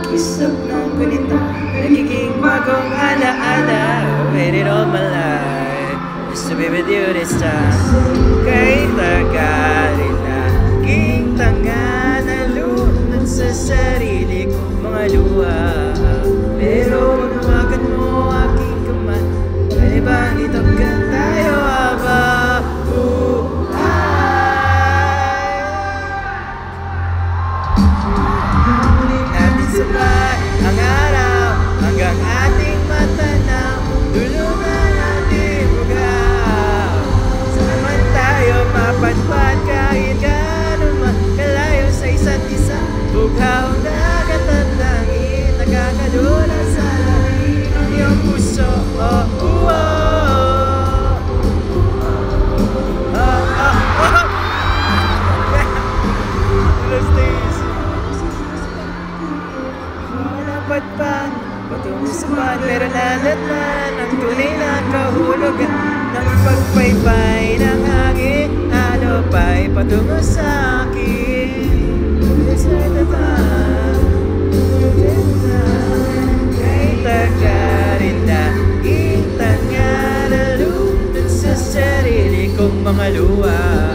Isip ng ganito, nagiging bagong alaala. Waited all my life just to be with you this time. Kahit tagalin na aking tanga, nalunod sa sarili kong mga luha. Pero pagmakan mo aking kamay, pwede bang itagan tayo habang sabay ang araw hanggang ating matanaw, dulo ng ating bugaw. Saan man tayo mapadpad, kahit gano'n man kalayo sa isa't isa, bughaw dagat at langit, nagkakadula sa langit ang iyong puso. Patpat, patungo sa pad, pero nadatnan ang tunay na kahulugan ng pagpaypay ng hangin. Ano pa'y patungo sa akin? Kay tagarin na kita nga nalunod sa sarili kong mga luha.